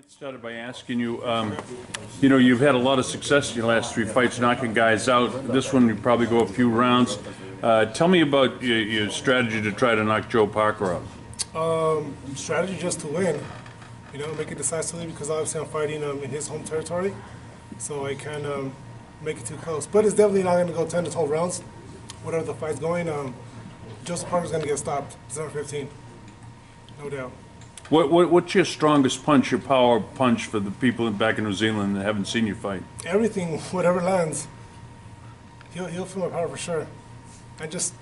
get started by asking you, you know, you've had a lot of success in your last 3 fights, knocking guys out. This one, you probably go a few rounds. Tell me about your strategy to try to knock Joe Parker out. Strategy just to win, you know, make it decisively because obviously I'm fighting in his home territory, so I can make it too close. But it's definitely not going to go 10 to 12 rounds, whatever the fight's going. Joseph Parker's going to get stopped, December 15, no doubt. What's your strongest punch, your power punch for the people back in New Zealand that haven't seen you fight? Everything, whatever lands. He'll feel my power for sure. I just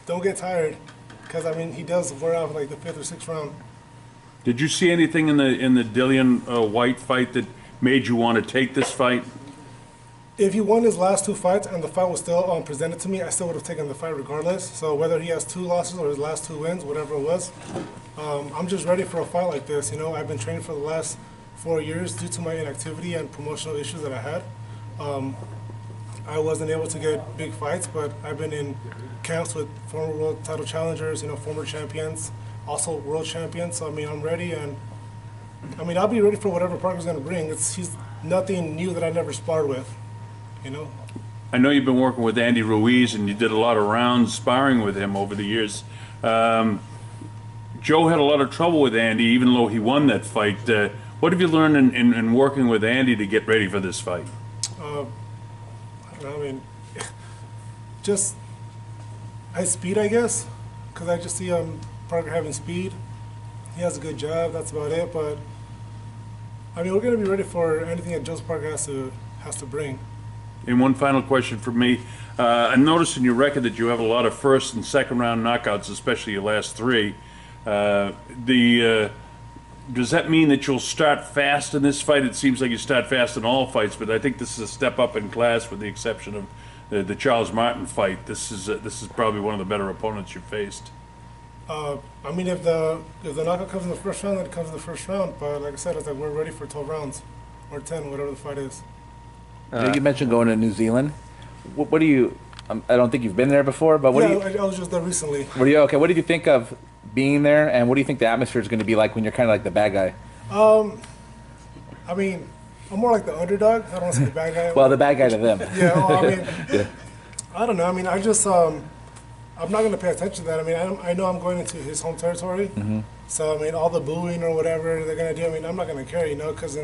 don't get tired because, I mean, he does wear out like the 5th or 6th round. Did you see anything in the Dillian White fight that made you want to take this fight? If he won his last 2 fights and the fight was still presented to me, I still would have taken the fight regardless. So whether he has 2 losses or his last 2 wins, whatever it was, I'm just ready for a fight like this. You know, I've been training for the last 4 years due to my inactivity and promotional issues that I had. I wasn't able to get big fights, but I've been in camps with former world title challengers, you know, former champions, also world champions. So I mean, I'm ready, and I mean, I'll be ready for whatever Parker's going to bring. He's nothing new that I never sparred with. You know? I know you've been working with Andy Ruiz, and you did a lot of rounds sparring with him over the years. Joe had a lot of trouble with Andy, even though he won that fight. What have you learned in working with Andy to get ready for this fight? I don't know, I mean, just high speed, I guess, because I just see Parker having speed. He has a good jab, that's about it. But I mean, we're going to be ready for anything that Joseph Parker has to bring. And one final question for me. I noticed in your record that you have a lot of 1st and 2nd round knockouts, especially your last 3. Does that mean that you'll start fast in this fight? It seems like you start fast in all fights, but I think this is a step up in class with the exception of the Charles Martin fight. This is probably one of the better opponents you've faced. I mean, if the knockout comes in the 1st round, then it comes in the 1st round. But like I said, it's like we're ready for 12 rounds or 10, whatever the fight is. You mentioned going to New Zealand. What do you? I don't think you've been there before, but what do you? I was just there recently. What did you think of being there, and what do you think the atmosphere is going to be like when you're kind of like the bad guy? I mean, I'm more like the underdog. I don't want to say the bad guy. Well, the bad guy to them. Yeah, well, I mean, yeah. I don't know. I mean, I just I'm not going to pay attention to that. I mean, I know I'm going into his home territory, so I mean, all the booing or whatever they're going to do, I mean, I'm not going to care, you know, because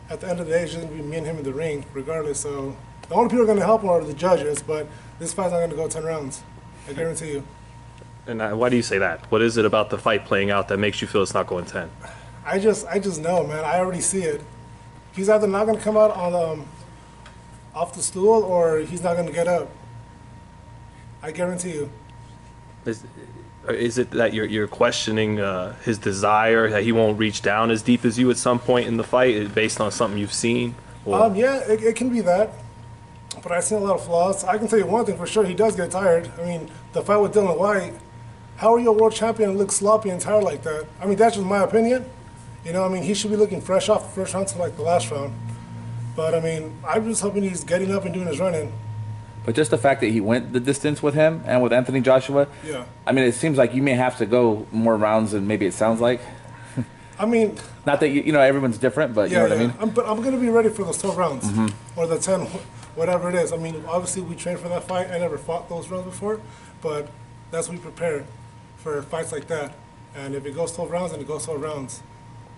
at the end of the day, it's just going to be me and him in the ring, regardless. So the only people who are going to help him are the judges, but this fight's not going to go 10 rounds. I guarantee you. And why do you say that? What is it about the fight playing out that makes you feel it's not going 10? I just know, man. I already see it. He's either not going to come out on off the stool or he's not going to get up. I guarantee you. Is it that you're questioning his desire, that he won't reach down as deep as you at some point in the fight based on something you've seen? Or? Yeah, it can be that. But I've seen a lot of flaws. I can tell you one thing for sure, he does get tired. I mean, the fight with Dillian White, how are you a world champion and look sloppy and tired like that? I mean, that's just my opinion. You know, I mean, he should be looking fresh off the 1st round to like the last round. But I mean, I'm just hoping he's getting up and doing his running. But just the fact that he went the distance with him and with Anthony Joshua, yeah. I mean, it seems like you may have to go more rounds than maybe it sounds like. I mean, not that you know everyone's different, but yeah, you know what I mean. But I'm going to be ready for those 12 rounds or the 10, whatever it is. I mean, obviously we trained for that fight. I never fought those rounds before, but that's what we prepare for fights like that. And if it goes 12 rounds, then it goes 12 rounds.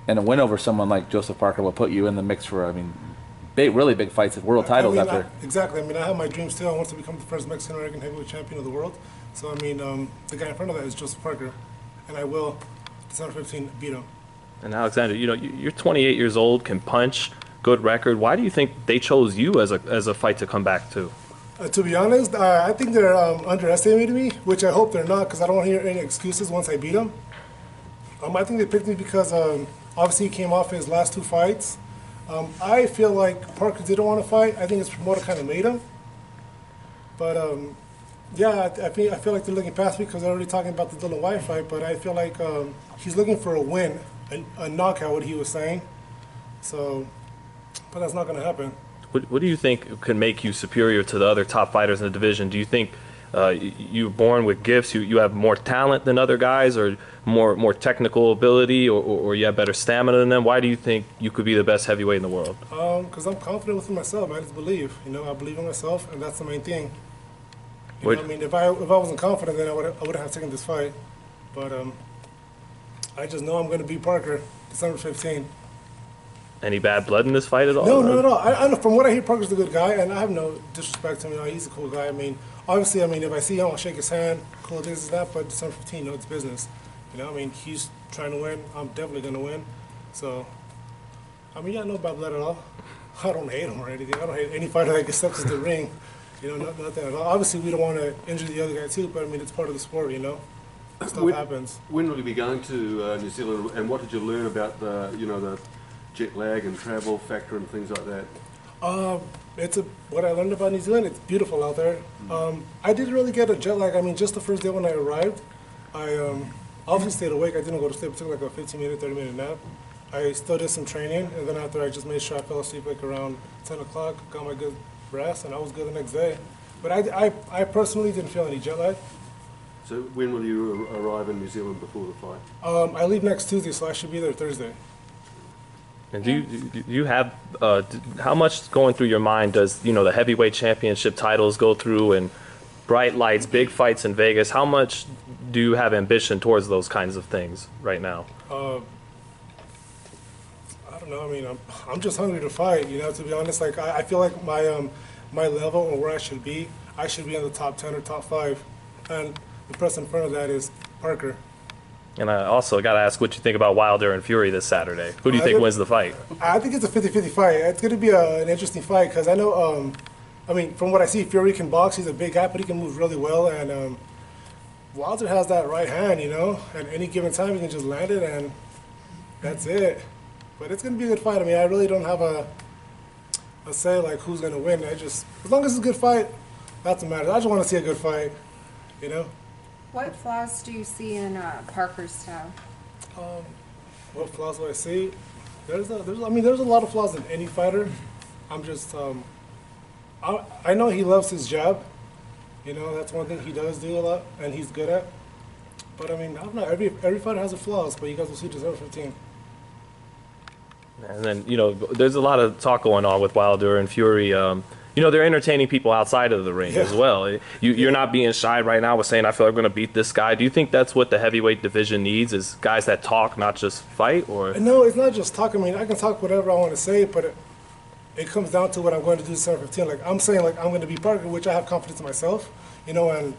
And a win over someone like Joseph Parker will put you in the mix for, I mean, really big fights at world titles after. Exactly. I mean, I have my dreams too. I want to become the first Mexican-American heavyweight champion of the world. So, I mean, the guy in front of that is Joseph Parker. And I will, December 15, beat him. And Alexander, you know, you're 28 years old, can punch, good record. Why do you think they chose you as a fight to come back to? To be honest, I think they're underestimating me, which I hope they're not, because I don't want to hear any excuses once I beat them. I think they picked me because obviously he came off his last 2 fights. I feel like Parker didn't want to fight. I think his promoter kind of made him. But yeah, I feel like they're looking past me because they're already talking about the Dillian White fight. But I feel like he's looking for a win, a knockout, what he was saying. So, but that's not going to happen. What do you think can make you superior to the other top fighters in the division? Do you think You're born with gifts. You have more talent than other guys, or more technical ability, or you have better stamina than them? Why do you think you could be the best heavyweight in the world? Because I'm confident within myself. I just believe. I believe in myself, and that's the main thing. You know what I mean, if I wasn't confident, then I would have taken this fight. But I just know I'm going to beat Parker December 15th. Any bad blood in this fight at all? No, no, no. I know from what I hear, Parker's a good guy, and I have no disrespect to him. He's a cool guy. I mean, obviously, if I see him, I'll shake his hand. Cool, this is that. But December 15th, it's business. He's trying to win. I'm definitely going to win. So, no bad blood at all. I don't hate him or anything. I don't hate any fighter that steps into the ring. Nothing at all. Obviously, we don't want to injure the other guy too, but it's part of the sport. Stuff happens. When will you be going to New Zealand, and what did you learn about the jet lag and travel factor and things like that? What I learned about New Zealand. It's beautiful out there. I didn't really get a jet lag. Just the first day when I arrived, I obviously stayed awake. I didn't go to sleep. I took like a 15-minute, 30-minute nap. I still did some training, and then after I just made sure I fell asleep like around 10 o'clock, got my good rest, and I was good the next day. But I personally didn't feel any jet lag. So when will you arrive in New Zealand before the fight? I leave next Tuesday, so I should be there Thursday. And do you have how much going through your mind does the heavyweight championship titles go through, and bright lights, big fights in Vegas? How much do you have ambition towards those kinds of things right now? I don't know. I'm just hungry to fight. To be honest, I feel like my level or where I should be in the top 10 or top 5, and the person in front of that is Parker. And I also got to ask what you think about Wilder and Fury this Saturday. Who do you think wins the fight? I think it's a 50-50 fight. It's going to be an interesting fight because I know, from what I see, Fury can box. He's a big guy, but he can move really well. And Wilder has that right hand, At any given time, he can just land it, and that's it. But it's going to be a good fight. I really don't have a say like who's going to win. As long as it's a good fight, that's what matters. I just want to see a good fight, What flaws do you see in Parker's style? What flaws do I see? There's a lot of flaws in any fighter. I know he loves his jab. That's one thing he does do a lot, and he's good at. But I don't know. Every fighter has a flaws, but you guys will see December 15th. And then there's a lot of talk going on with Wilder and Fury. They're entertaining people outside of the ring as well. You're not being shy right now with saying, I feel like I'm going to beat this guy. Do you think that's what the heavyweight division needs, is guys that talk, not just fight? Or no, it's not just talk. I can talk whatever I want to say, but it comes down to what I'm going to do December 15th. Like I'm saying, I'm going to beat Parker, which I have confidence in myself, and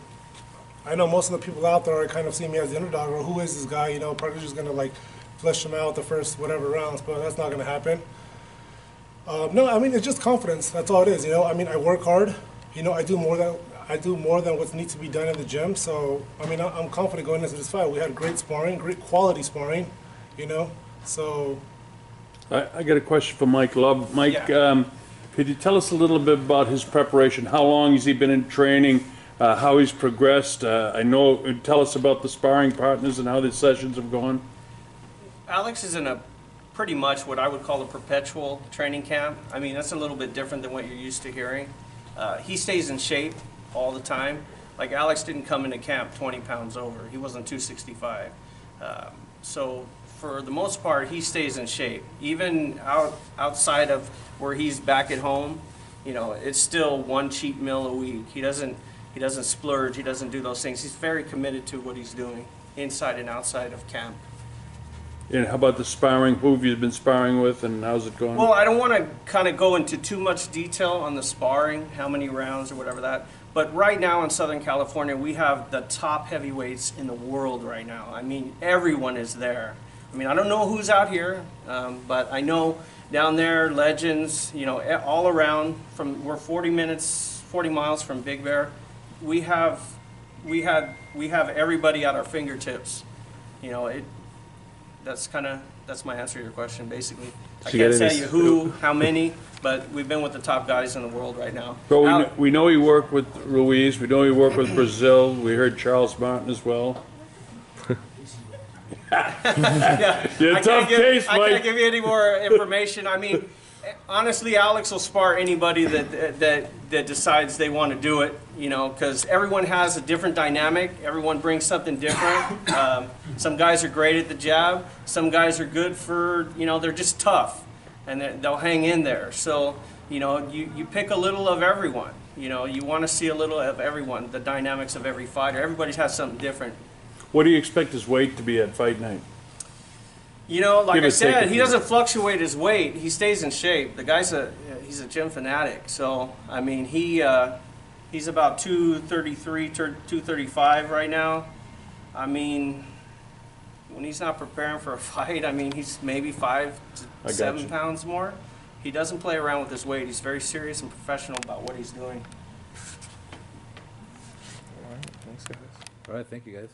I know most of the people out there are kind of seeing me as the underdog, or who is this guy? Parker's just going to flesh him out the first whatever rounds, but that's not going to happen. No, it's just confidence. That's all it is. I work hard. I do more than what needs to be done in the gym. So I'm confident going into this fight. We had great sparring, great quality sparring. So. I got a question for Mike Love. Mike, could you tell us a little bit about his preparation? How long has he been in training? How he's progressed? Tell us about the sparring partners and how the sessions have gone. Alex is in a pretty much what I would call a perpetual training camp. That's a little bit different than what you're used to hearing. He stays in shape all the time. Like Alex didn't come into camp 20 pounds over. He wasn't 265. So for the most part, he stays in shape. Even outside of where he's back at home, it's still one cheat meal a week. He doesn't splurge. He doesn't do those things. He's very committed to what he's doing inside and outside of camp. And how about the sparring? Who have you been sparring with, and how's it going? Well, I don't want to kind of go into too much detail on the sparring, how many rounds or whatever that. But right now in Southern California, we have the top heavyweights in the world right now. Everyone is there. I don't know who's out here, but I know down there, legends, all around. We're 40 miles from Big Bear. We have everybody at our fingertips. That's my answer to your question, basically. I can't tell you who, how many, but we've been with the top guys in the world right now. Well, we know he worked with Ruiz. We know he worked with Brazil. We heard Charles Martin as well. Yeah, You're a I tough can't give, case, I Mike. can't give you any more information. I mean, honestly, Alex will spar anybody that decides they want to do it. You know, because everyone has a different dynamic. Everyone brings something different. Some guys are great at the jab. Some guys are good for, you know, they're just tough, and they'll hang in there. So, you know, you pick a little of everyone. You know, you want to see a little of everyone, the dynamics of every fighter. Everybody has something different. What do you expect his weight to be at fight night? You know, like Give I or take a said, he few. doesn't fluctuate his weight. He stays in shape. The guy's he's a gym fanatic. So, I mean, he's about 233, 235 right now. I mean, when he's not preparing for a fight, I mean, he's maybe 5 I to got 7 you. pounds more. He doesn't play around with his weight. He's very serious and professional about what he's doing. All right, thanks, guys. All right, thank you guys.